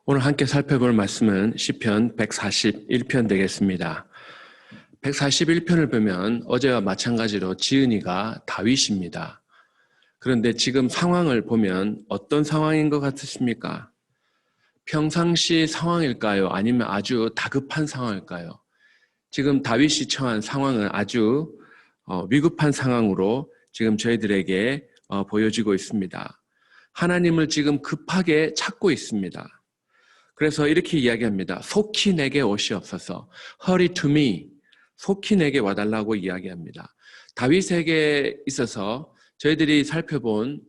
오늘 함께 살펴볼 말씀은 시편 141편 되겠습니다. 141편을 보면 어제와 마찬가지로 지은이가 다윗입니다. 그런데 지금 상황을 보면 어떤 상황인 것 같으십니까? 평상시 상황일까요? 아니면 아주 다급한 상황일까요? 지금 다윗이 처한 상황은 아주 위급한 상황으로 지금 저희들에게 보여지고 있습니다. 하나님을 지금 급하게 찾고 있습니다. 그래서 이렇게 이야기합니다. 속히 내게 오시옵소서. Hurry to me. 속히 내게 와달라고 이야기합니다. 다윗에게 있어서 저희들이 살펴본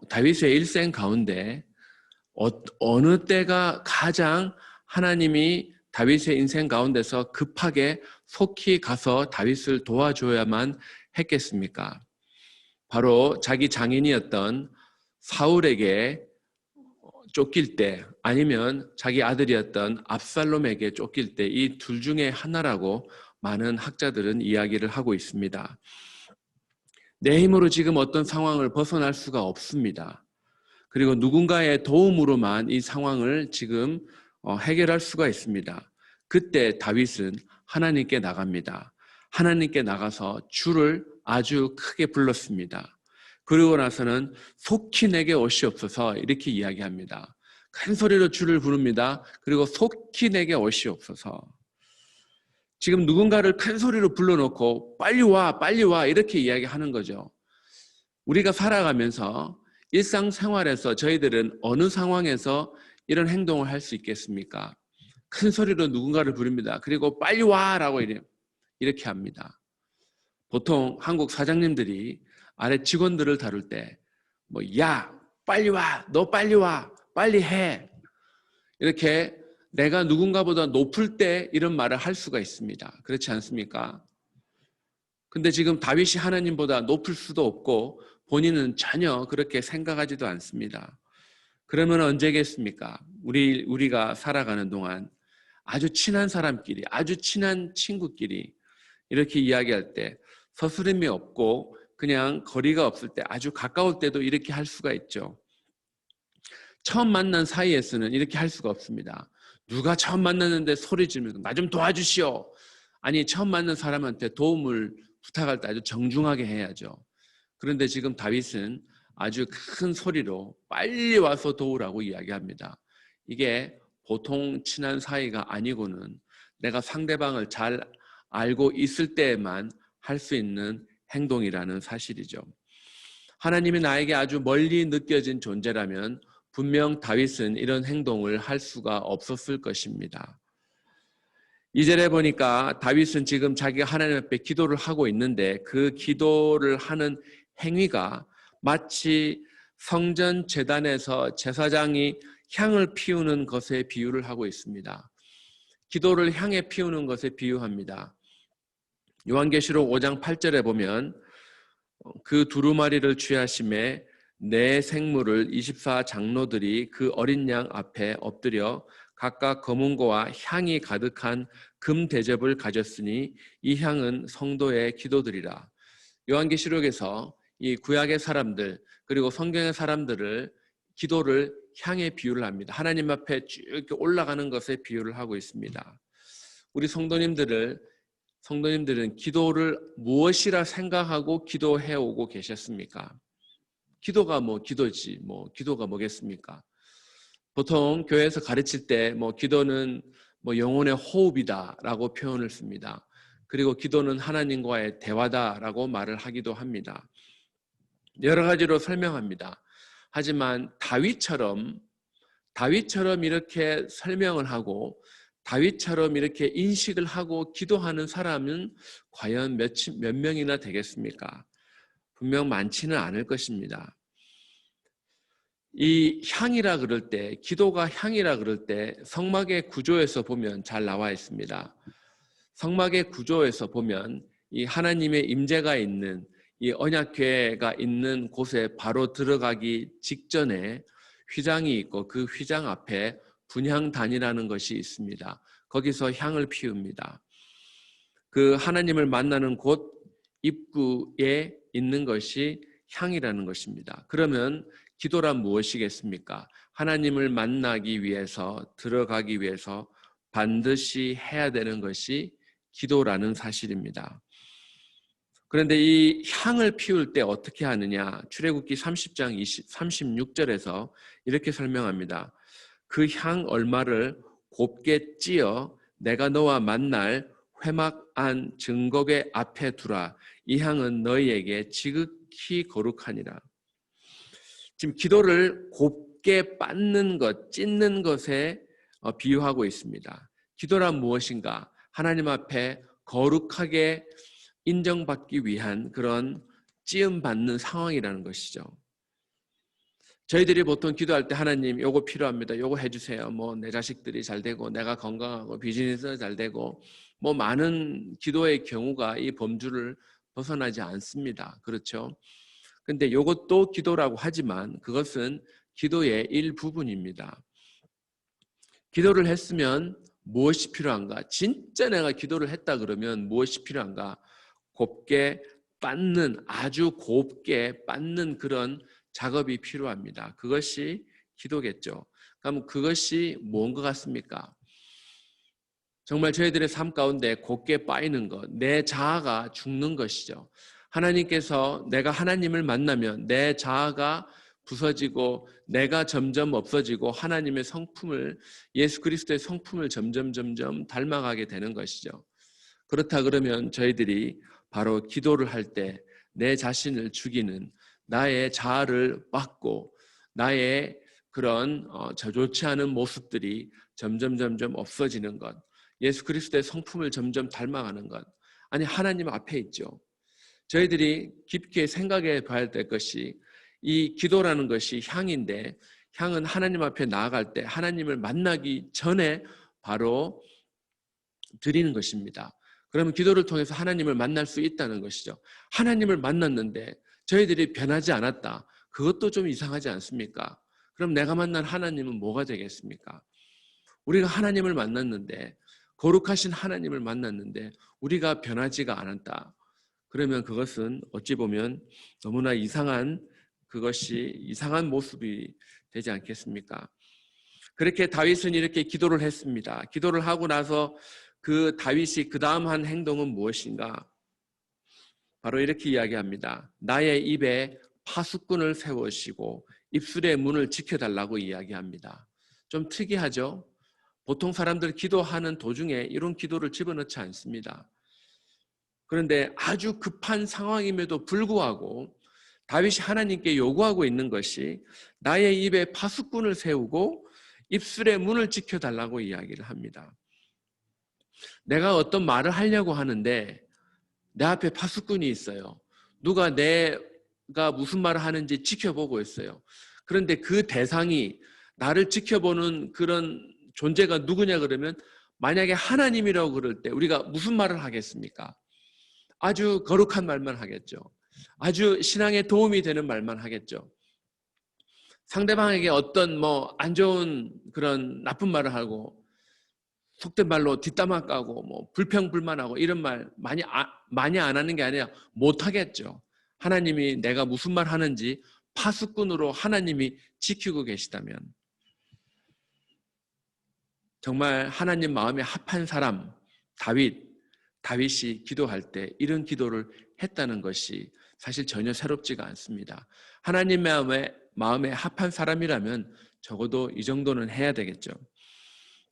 다윗의 일생 가운데 어느 때가 가장 하나님이 다윗의 인생 가운데서 급하게 속히 가서 다윗을 도와줘야만 했겠습니까? 바로 자기 장인이었던 사울에게 쫓길 때, 아니면 자기 아들이었던 압살롬에게 쫓길 때, 이 둘 중에 하나라고 많은 학자들은 이야기를 하고 있습니다. 내 힘으로 지금 어떤 상황을 벗어날 수가 없습니다. 그리고 누군가의 도움으로만 이 상황을 지금 해결할 수가 있습니다. 그때 다윗은 하나님께 나갑니다. 하나님께 나가서 주를 아주 크게 불렀습니다. 그러고 나서는 속히 내게 오시옵소서 이렇게 이야기합니다. 큰 소리로 주를 부릅니다. 그리고 속히 내게 오시옵소서. 지금 누군가를 큰 소리로 불러놓고 빨리 와 이렇게 이야기하는 거죠. 우리가 살아가면서 일상생활에서 저희들은 어느 상황에서 이런 행동을 할 수 있겠습니까? 큰 소리로 누군가를 부릅니다. 그리고 빨리 와라고 이렇게 합니다. 보통 한국 사장님들이 아래 직원들을 다룰 때 야, 빨리 와, 너 빨리 와, 빨리 해. 이렇게 내가 누군가보다 높을 때 이런 말을 할 수가 있습니다. 그렇지 않습니까? 근데 지금 다윗이 하나님보다 높을 수도 없고 본인은 전혀 그렇게 생각하지도 않습니다. 그러면 언제겠습니까? 우리가 살아가는 동안 아주 친한 사람끼리, 아주 친한 친구끼리 이렇게 이야기할 때 서스름이 없고 그냥 거리가 없을 때, 아주 가까울 때도 이렇게 할 수가 있죠. 처음 만난 사이에서는 이렇게 할 수가 없습니다. 누가 처음 만났는데 소리 지르면서 나 좀 도와주시오. 아니, 처음 만난 사람한테 도움을 부탁할 때 아주 정중하게 해야죠. 그런데 지금 다윗은 아주 큰 소리로 빨리 와서 도우라고 이야기합니다. 이게 보통 친한 사이가 아니고는 내가 상대방을 잘 알고 있을 때에만 할 수 있는 행동이라는 사실이죠. 하나님이 나에게 아주 멀리 느껴진 존재라면 분명 다윗은 이런 행동을 할 수가 없었을 것입니다. 2절에 보니까 다윗은 지금 자기가 하나님 앞에 기도를 하고 있는데 그 기도를 하는 행위가 마치 성전 제단에서 제사장이 향을 피우는 것에 비유를 하고 있습니다. 기도를 향에 피우는 것에 비유합니다. 요한계시록 5장 8절에 보면 그 두루마리를 취하심에 내 생물을 24장로들이 그 어린 양 앞에 엎드려 각각 검은고와 향이 가득한 금 대접을 가졌으니 이 향은 성도의 기도들이라. 요한계시록에서 이 구약의 사람들 그리고 성경의 사람들을 기도를 향에 비유를 합니다. 하나님 앞에 쭉 올라가는 것에 비유를 하고 있습니다. 우리 성도님들은 기도를 무엇이라 생각하고 기도해 오고 계셨습니까? 기도가 기도지, 기도가 뭐겠습니까? 보통 교회에서 가르칠 때 기도는 영혼의 호흡이다라고 표현을 씁니다. 그리고 기도는 하나님과의 대화다라고 말을 하기도 합니다. 여러 가지로 설명합니다. 하지만 다윗처럼 이렇게 설명을 하고 다윗처럼 이렇게 인식을 하고 기도하는 사람은 과연 몇 명이나 되겠습니까? 분명 많지는 않을 것입니다. 이 향이라 그럴 때, 기도가 향이라 그럴 때 성막의 구조에서 보면 잘 나와 있습니다. 성막의 구조에서 보면 이 하나님의 임재가 있는 이 언약궤가 있는 곳에 바로 들어가기 직전에 휘장이 있고 그 휘장 앞에 분향단이라는 것이 있습니다. 거기서 향을 피웁니다. 그 하나님을 만나는 곳 입구에 있는 것이 향이라는 것입니다. 그러면 기도란 무엇이겠습니까? 하나님을 만나기 위해서, 들어가기 위해서 반드시 해야 되는 것이 기도라는 사실입니다. 그런데 이 향을 피울 때 어떻게 하느냐? 출애굽기 30장 36절에서 이렇게 설명합니다. 그 향 얼마를 곱게 찧어 내가 너와 만날 회막 안 증거궤 앞에 두라. 이 향은 너희에게 지극히 거룩하니라. 지금 기도를 곱게 빻는 것, 찢는 것에 비유하고 있습니다. 기도란 무엇인가? 하나님 앞에 거룩하게 인정받기 위한 그런 찌음받는 상황이라는 것이죠. 저희들이 보통 기도할 때 하나님 요거 필요합니다. 요거 해주세요. 뭐 내 자식들이 잘 되고 내가 건강하고 비즈니스가 잘 되고 뭐 많은 기도의 경우가 이 범주를 벗어나지 않습니다. 그렇죠? 근데 요것도 기도라고 하지만 그것은 기도의 일부분입니다. 기도를 했으면 무엇이 필요한가? 진짜 내가 기도를 했다 그러면 무엇이 필요한가? 곱게 빻는, 아주 곱게 빻는 그런 작업이 필요합니다. 그것이 기도겠죠. 그럼 그것이 뭔 것 같습니까? 정말 저희들의 삶 가운데 곱게 빠이는 것, 내 자아가 죽는 것이죠. 하나님께서 내가 하나님을 만나면 내 자아가 부서지고 내가 점점 없어지고 하나님의 성품을, 예수 그리스도의 성품을 점점 닮아가게 되는 것이죠. 그렇다 그러면 저희들이 바로 기도를 할 때 내 자신을 죽이는, 나의 자아를 빻고 나의 그런 좋지 않은 모습들이 점점 없어지는 것, 예수 그리스도의 성품을 점점 닮아가는 것, 아니 하나님 앞에 있죠. 저희들이 깊게 생각해 봐야 될 것이 이 기도라는 것이 향인데, 향은 하나님 앞에 나아갈 때 하나님을 만나기 전에 바로 드리는 것입니다. 그러면 기도를 통해서 하나님을 만날 수 있다는 것이죠. 하나님을 만났는데 저희들이 변하지 않았다. 그것도 좀 이상하지 않습니까? 그럼 내가 만난 하나님은 뭐가 되겠습니까? 우리가 하나님을 만났는데, 거룩하신 하나님을 만났는데 우리가 변하지가 않았다. 그러면 그것은 어찌 보면 너무나 이상한 모습이 되지 않겠습니까? 그렇게 다윗은 이렇게 기도를 했습니다. 기도를 하고 나서 그 다윗이 그 다음 한 행동은 무엇인가? 바로 이렇게 이야기합니다. 나의 입에 파수꾼을 세우시고 입술의 문을 지켜달라고 이야기합니다. 좀 특이하죠? 보통 사람들 기도하는 도중에 이런 기도를 집어넣지 않습니다. 그런데 아주 급한 상황임에도 불구하고 다윗이 하나님께 요구하고 있는 것이 나의 입에 파수꾼을 세우고 입술의 문을 지켜달라고 이야기를 합니다. 내가 어떤 말을 하려고 하는데 내 앞에 파수꾼이 있어요. 누가 내가 무슨 말을 하는지 지켜보고 있어요. 그런데 그 대상이 나를 지켜보는 그런 존재가 누구냐 그러면 만약에 하나님이라고 그럴 때 우리가 무슨 말을 하겠습니까? 아주 거룩한 말만 하겠죠. 아주 신앙에 도움이 되는 말만 하겠죠. 상대방에게 어떤 안 좋은 그런 나쁜 말을 하고 속된 말로 뒷담화 까고 불평불만하고 이런 말 많이 안 하는 게 아니라 못 하겠죠. 하나님이 내가 무슨 말 하는지 파수꾼으로 하나님이 지키고 계시다면, 정말 하나님 마음에 합한 사람 다윗이 기도할 때 이런 기도를 했다는 것이 사실 전혀 새롭지가 않습니다. 하나님 마음에 합한 사람이라면 적어도 이 정도는 해야 되겠죠.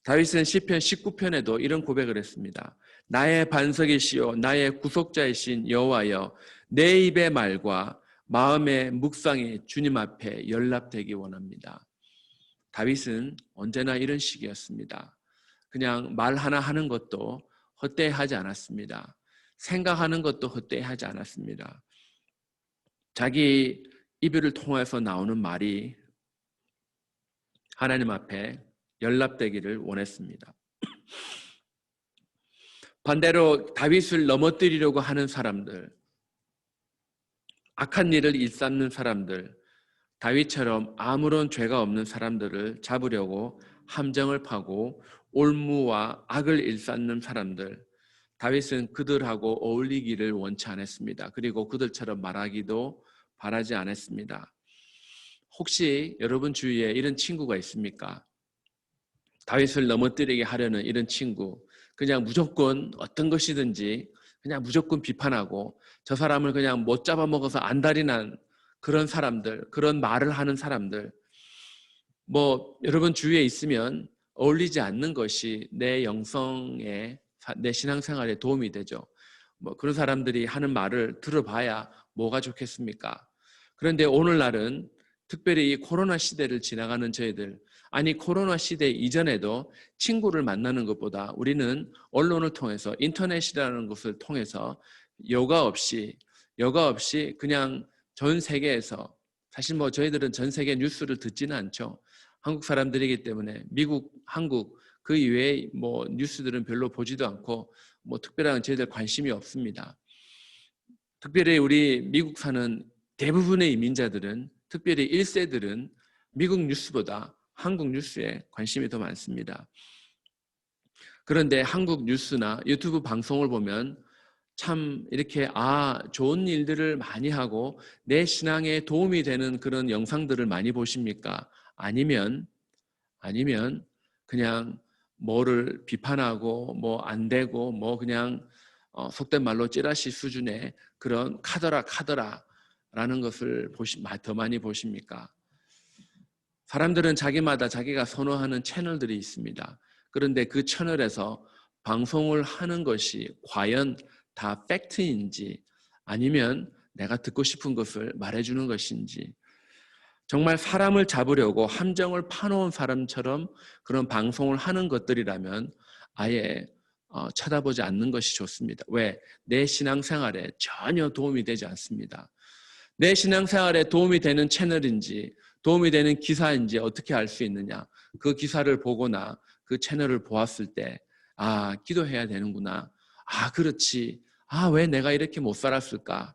다윗은 시편 19편에도 이런 고백을 했습니다. 나의 반석이시요 나의 구속자이신 여호와여, 내 입의 말과 마음의 묵상이 주님 앞에 연락되기 원합니다. 다윗은 언제나 이런 식이었습니다. 그냥 말 하나 하는 것도 헛되이 않았습니다. 생각하는 것도 헛되이 않았습니다. 자기 입을 통해서 나오는 말이 하나님 앞에 연락되기를 원했습니다. 반대로 다윗을 넘어뜨리려고 하는 사람들, 악한 일을 일삼는 사람들, 다윗처럼 아무런 죄가 없는 사람들을 잡으려고 함정을 파고 올무와 악을 일삼는 사람들, 다윗은 그들하고 어울리기를 원치 않았습니다. 그리고 그들처럼 말하기도 바라지 않았습니다. 혹시 여러분 주위에 이런 친구가 있습니까? 다윗을 넘어뜨리게 하려는 이런 친구, 그냥 무조건 어떤 것이든지 그냥 무조건 비판하고 저 사람을 그냥 못 잡아먹어서 안달이 난 그런 사람들, 그런 말을 하는 사람들, 뭐 여러분 주위에 있으면 어울리지 않는 것이 내 영성에, 내 신앙생활에 도움이 되죠. 뭐 그런 사람들이 하는 말을 들어봐야 뭐가 좋겠습니까? 그런데 오늘날은 특별히 이 코로나 시대를 지나가는 저희들, 아니 코로나 시대 이전에도 친구를 만나는 것보다 우리는 언론을 통해서, 인터넷이라는 것을 통해서 여과 없이 그냥 전 세계에서, 사실 뭐 저희들은 전 세계 뉴스를 듣지는 않죠. 한국 사람들이기 때문에 미국, 한국 그 이외의 뭐 뉴스들은 별로 보지도 않고 뭐 특별한 저희들 관심이 없습니다. 특별히 우리 미국 사는 대부분의 이민자들은, 특별히 1세들은 미국 뉴스보다 한국 뉴스에 관심이 더 많습니다. 그런데 한국 뉴스나 유튜브 방송을 보면 참 이렇게 좋은 일들을 많이 하고 내 신앙에 도움이 되는 그런 영상들을 많이 보십니까? 아니면 그냥 뭐를 비판하고 뭐 안 되고 뭐 그냥 속된 말로 찌라시 수준의 그런 카더라라는 것을 더 많이 보십니까? 사람들은 자기마다 자기가 선호하는 채널들이 있습니다. 그런데 그 채널에서 방송을 하는 것이 과연 다 팩트인지 아니면 내가 듣고 싶은 것을 말해주는 것인지, 정말 사람을 잡으려고 함정을 파놓은 사람처럼 그런 방송을 하는 것들이라면 아예 쳐다보지 않는 것이 좋습니다. 왜? 내 신앙생활에 전혀 도움이 되지 않습니다. 내 신앙생활에 도움이 되는 채널인지 도움이 되는 기사인지 어떻게 알 수 있느냐? 그 기사를 보거나 그 채널을 보았을 때 기도해야 되는구나. 그렇지. 왜 내가 이렇게 못 살았을까?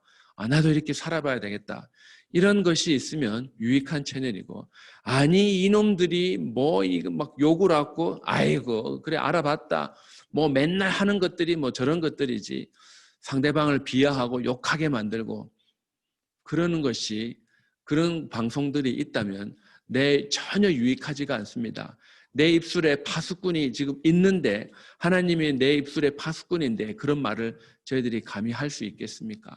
나도 이렇게 살아봐야 되겠다. 이런 것이 있으면 유익한 채널이고, 아니 이놈들이 뭐 이거 막 욕을 하고 아이고 그래 알아봤다 뭐 맨날 하는 것들이 뭐 저런 것들이지, 상대방을 비하하고 욕하게 만들고 그러는 것이, 그런 방송들이 있다면 전혀 유익하지가 않습니다. 내 입술에 파수꾼이 지금 있는데, 하나님이 내 입술에 파수꾼인데 그런 말을 저희들이 감히 할 수 있겠습니까?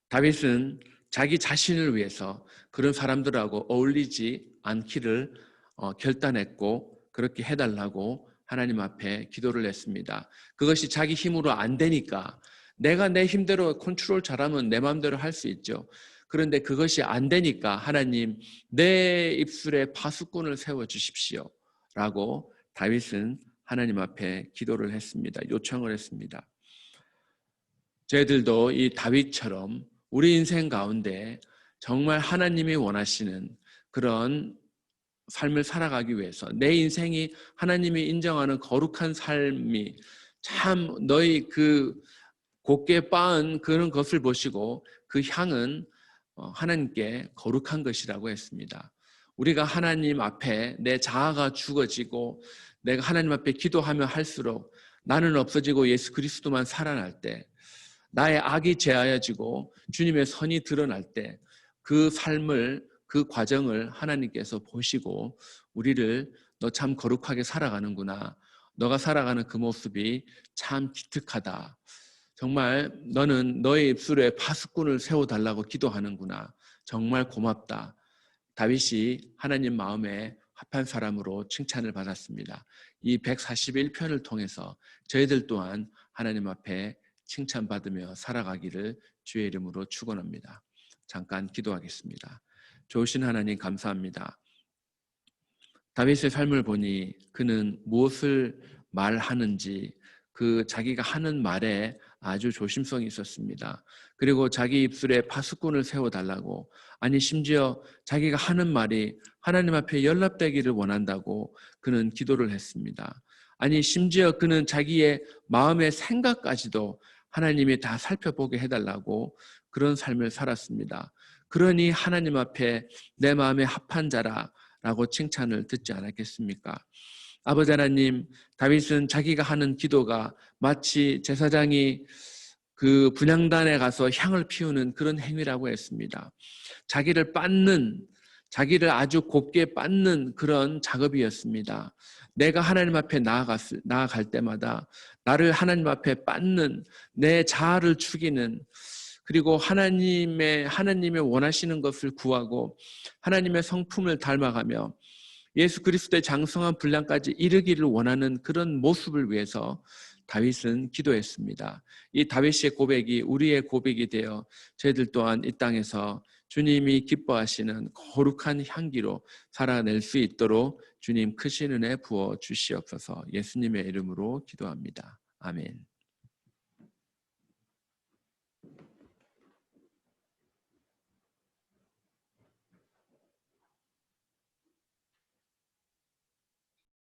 다윗은 자기 자신을 위해서 그런 사람들하고 어울리지 않기를 결단했고 그렇게 해달라고 하나님 앞에 기도를 했습니다. 그것이 자기 힘으로 안 되니까, 내가 내 힘대로 컨트롤 잘하면 내 마음대로 할 수 있죠. 그런데 그것이 안 되니까 하나님 내 입술에 파수꾼을 세워주십시오 라고 다윗은 하나님 앞에 기도를 했습니다. 요청을 했습니다. 저희들도 이 다윗처럼 우리 인생 가운데 정말 하나님이 원하시는 그런 삶을 살아가기 위해서, 내 인생이 하나님이 인정하는 거룩한 삶이, 참 너희 그 곱게 빻은 그런 것을 보시고 그 향은 하나님께 거룩한 것이라고 했습니다. 우리가 하나님 앞에 내 자아가 죽어지고 내가 하나님 앞에 기도하며 할수록 나는 없어지고 예수 그리스도만 살아날 때, 나의 악이 제하여지고 주님의 선이 드러날 때, 그 삶을, 그 과정을 하나님께서 보시고 우리를 너 참 거룩하게 살아가는구나, 너가 살아가는 그 모습이 참 기특하다, 정말 너는 너의 입술에 파수꾼을 세워달라고 기도하는구나, 정말 고맙다. 다윗이 하나님 마음에 합한 사람으로 칭찬을 받았습니다. 이 141편을 통해서 저희들 또한 하나님 앞에 칭찬받으며 살아가기를 주의 이름으로 축원합니다. 잠깐 기도하겠습니다. 좋으신 하나님 감사합니다. 다윗의 삶을 보니 그는 무엇을 말하는지 그 자기가 하는 말에 아주 조심성이 있었습니다. 그리고 자기 입술에 파수꾼을 세워달라고, 아니 심지어 자기가 하는 말이 하나님 앞에 연락되기를 원한다고 그는 기도를 했습니다. 아니 심지어 그는 자기의 마음의 생각까지도 하나님이 다 살펴보게 해달라고 그런 삶을 살았습니다. 그러니 하나님 앞에 내 마음에 합한 자라라고 칭찬을 듣지 않았겠습니까? 아버지 하나님, 다윗은 자기가 하는 기도가 마치 제사장이 그 분향단에 가서 향을 피우는 그런 행위라고 했습니다. 자기를 아주 곱게 빻는 그런 작업이었습니다. 내가 하나님 앞에 나아갈 때마다 나를 하나님 앞에 빻는, 내 자아를 죽이는, 그리고 하나님의 원하시는 것을 구하고 하나님의 성품을 닮아가며 예수 그리스도의 장성한 분량까지 이르기를 원하는 그런 모습을 위해서 다윗은 기도했습니다. 이 다윗의 고백이 우리의 고백이 되어 저희들 또한 이 땅에서 주님이 기뻐하시는 거룩한 향기로 살아낼 수 있도록 주님 크신 은혜 부어 주시옵소서. 예수님의 이름으로 기도합니다. 아멘.